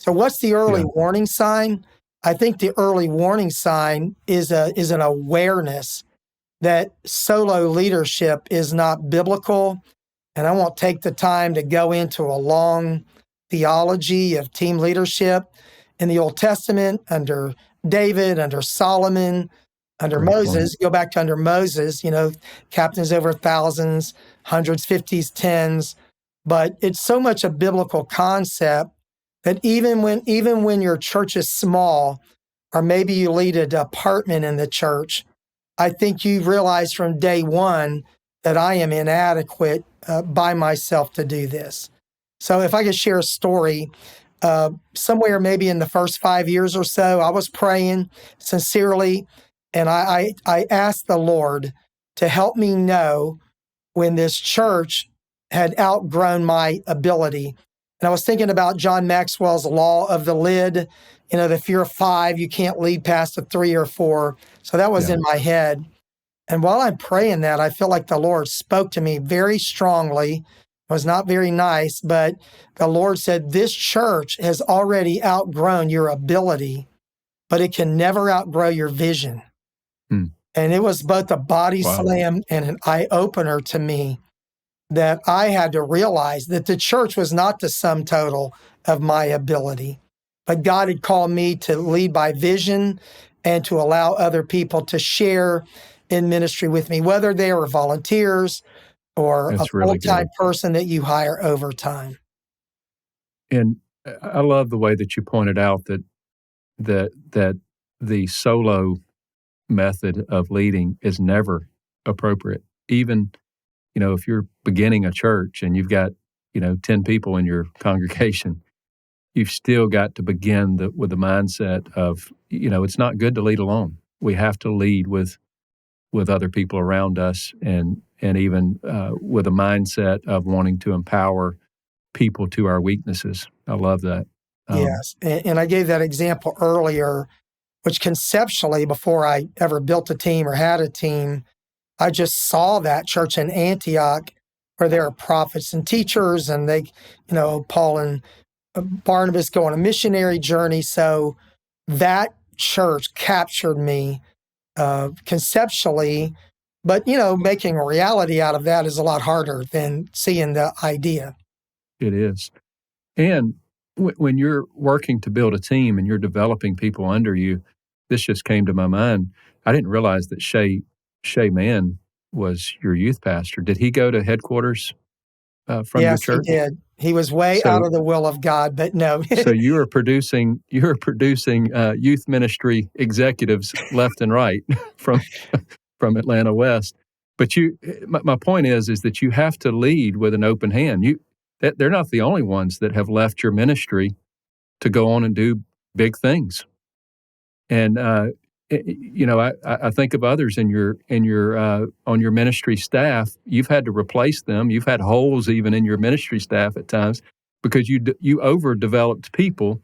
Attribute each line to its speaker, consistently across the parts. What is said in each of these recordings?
Speaker 1: So what's the early
Speaker 2: Yeah.
Speaker 1: warning sign? I think the early warning sign is an awareness that solo leadership is not biblical. And I won't take the time to go into a long theology of team leadership. In the Old Testament, under David, under Solomon, under
Speaker 2: Great
Speaker 1: Moses, go back to under Moses, captains over thousands, hundreds, fifties, tens. But it's so much a biblical concept that even when your church is small, or maybe you lead a department in the church, I think you realize from day one that I am inadequate by myself to do this. So if I could share a story, somewhere maybe in the first 5 years or so, I was praying sincerely, and I asked the Lord to help me know when this church had outgrown my ability. And I was thinking about John Maxwell's law of the lid, that if you're a 5, you can't lead past a 3 or 4. So that was in my head. And while I'm praying that, I feel like the Lord spoke to me very strongly. It was not very nice, but the Lord said, this church has already outgrown your ability, but it can never outgrow your vision. And it was both a body slam and an eye-opener to me that I had to realize that the church was not the sum total of my ability, but God had called me to lead by vision and to allow other people to share in ministry with me, whether they were volunteers or a full-time person that you hire over time.
Speaker 2: And I love the way that you pointed out that the solo method of leading is never appropriate. Even, if you're beginning a church and you've got, 10 people in your congregation, you've still got to begin with the mindset of, it's not good to lead alone. We have to lead with other people around us, and even with a mindset of wanting to empower people to our weaknesses. I love that.
Speaker 1: Yes, and I gave that example earlier, which conceptually, before I ever built a team or had a team, I just saw that church in Antioch where there are prophets and teachers, and they, Paul and Barnabas go on a missionary journey. So that church captured me conceptually, but, making a reality out of that is a lot harder than seeing the idea.
Speaker 2: It is. And when you're working to build a team and you're developing people under you, this just came to my mind. I didn't realize that Shay Mann was your youth pastor. Did he go to headquarters from your church?
Speaker 1: Yes, he did. He was way out of the will of God, but no.
Speaker 2: So you were producing youth ministry executives left and right from Atlanta West. But my point is that you have to lead with an open hand. They're not the only ones that have left your ministry to go on and do big things. And I think of others in your on your ministry staff. You've had to replace them. You've had holes even in your ministry staff at times because you overdeveloped people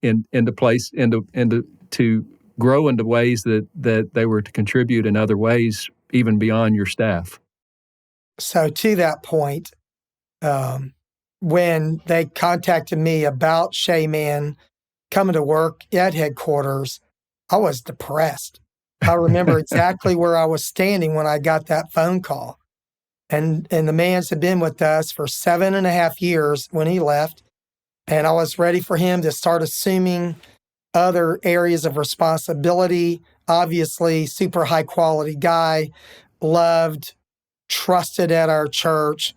Speaker 2: into to grow into ways that they were to contribute in other ways even beyond your staff.
Speaker 1: So to that point, when they contacted me about Shay Mann coming to work at headquarters, I was depressed. I remember exactly where I was standing when I got that phone call. And the man's had been with us for 7.5 years when he left. And I was ready for him to start assuming other areas of responsibility. Obviously, super high quality guy, loved, trusted at our church,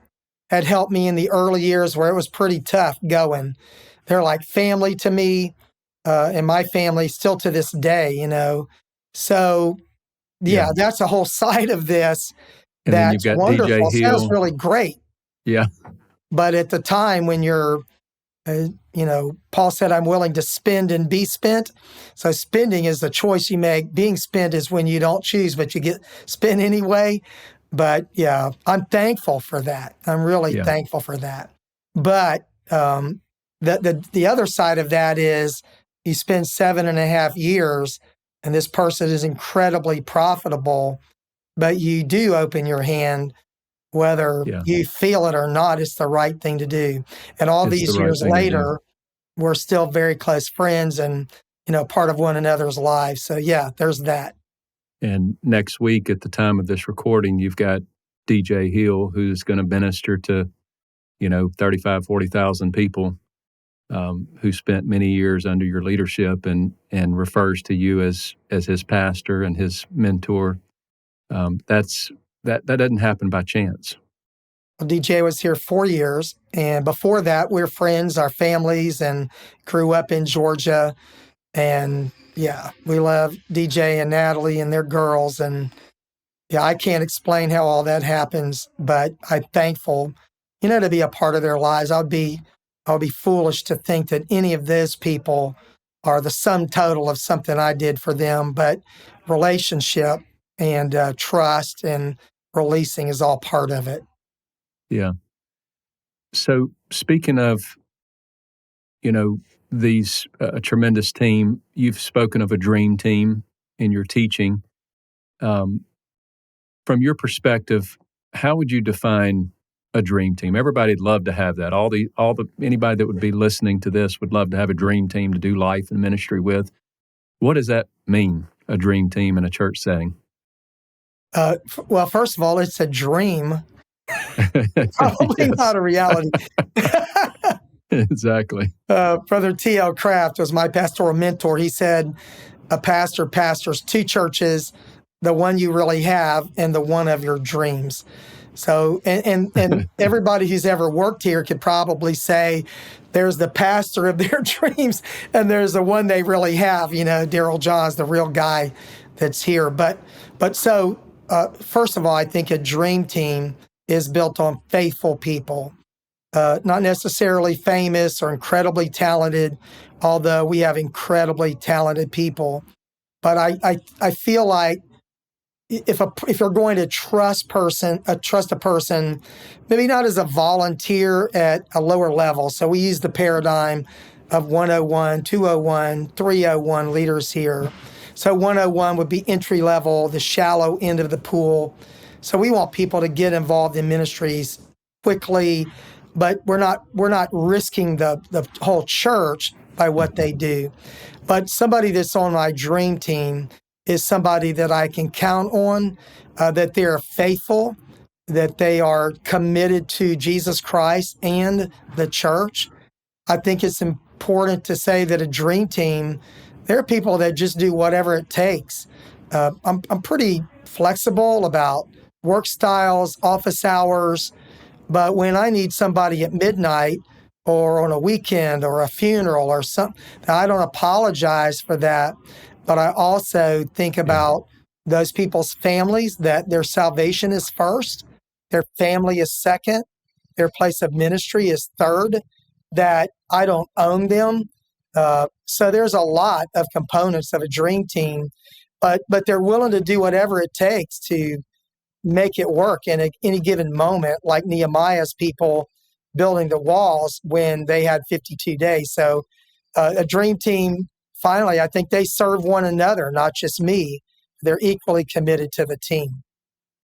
Speaker 1: had helped me in the early years where it was pretty tough going. They're like family to me. And my family still to this day, So, that's a whole side of this.
Speaker 2: And
Speaker 1: that's
Speaker 2: then you've got
Speaker 1: wonderful.
Speaker 2: DJ Hill.
Speaker 1: Sounds really great.
Speaker 2: Yeah.
Speaker 1: But at the time when you're, Paul said, I'm willing to spend and be spent. So spending is the choice you make. Being spent is when you don't choose, but you get spent anyway. But I'm thankful for that. I'm really thankful for that. But the other side of that is, you spend 7.5 years and this person is incredibly profitable, but you do open your hand, whether you feel it or not, it's the right thing to do. And all these years later, we're still very close friends and, part of one another's lives. So yeah, there's that.
Speaker 2: And next week at the time of this recording, you've got DJ Hill, who's going to minister to, 35, 40,000 people, who spent many years under your leadership and refers to you as his pastor and his mentor. That doesn't happen by chance.
Speaker 1: Well, DJ was here 4 years. And before that, we're friends, our families, and grew up in Georgia. And yeah, we love DJ and Natalie and their girls. And yeah, I can't explain how all that happens, but I'm thankful, to be a part of their lives. I'll be foolish to think that any of those people are the sum total of something I did for them, but relationship and trust and releasing is all part of it.
Speaker 2: Yeah. So speaking of, these a tremendous team, you've spoken of a dream team in your teaching. From your perspective, how would you define a dream team? Everybody'd love to have that. Anybody that would be listening to this would love to have a dream team to do life and ministry with. What does that mean, a dream team in a church setting?
Speaker 1: Well, first of all, it's a dream. Probably not a reality.
Speaker 2: Exactly.
Speaker 1: Brother T.L. Craft was my pastoral mentor. He said, a pastor pastors two churches, the one you really have and the one of your dreams. So, and everybody who's ever worked here could probably say there's the pastor of their dreams and there's the one they really have, Darrell Johns, the real guy that's here. But so, first of all, I think a dream team is built on faithful people. Not necessarily famous or incredibly talented, although we have incredibly talented people. But I feel like if you're going to trust a person, maybe not as a volunteer at a lower level. So we use the paradigm of 101, 201, 301 leaders here. So 101 would be entry level, the shallow end of the pool. So we want people to get involved in ministries quickly, but we're not risking the whole church by what they do. But somebody that's on my dream team is somebody that I can count on, that they're faithful, that they are committed to Jesus Christ and the church. I think it's important to say that a dream team, there are people that just do whatever it takes. I'm pretty flexible about work styles, office hours, but when I need somebody at midnight or on a weekend or a funeral or something, I don't apologize for that. But I also think about those people's families, that their salvation is first, their family is second, their place of ministry is third, that I don't own them. So there's a lot of components of a dream team, but they're willing to do whatever it takes to make it work in any given moment, like Nehemiah's people building the walls when they had 52 days. So a dream team, finally, I think they serve one another, not just me. They're equally committed to the team.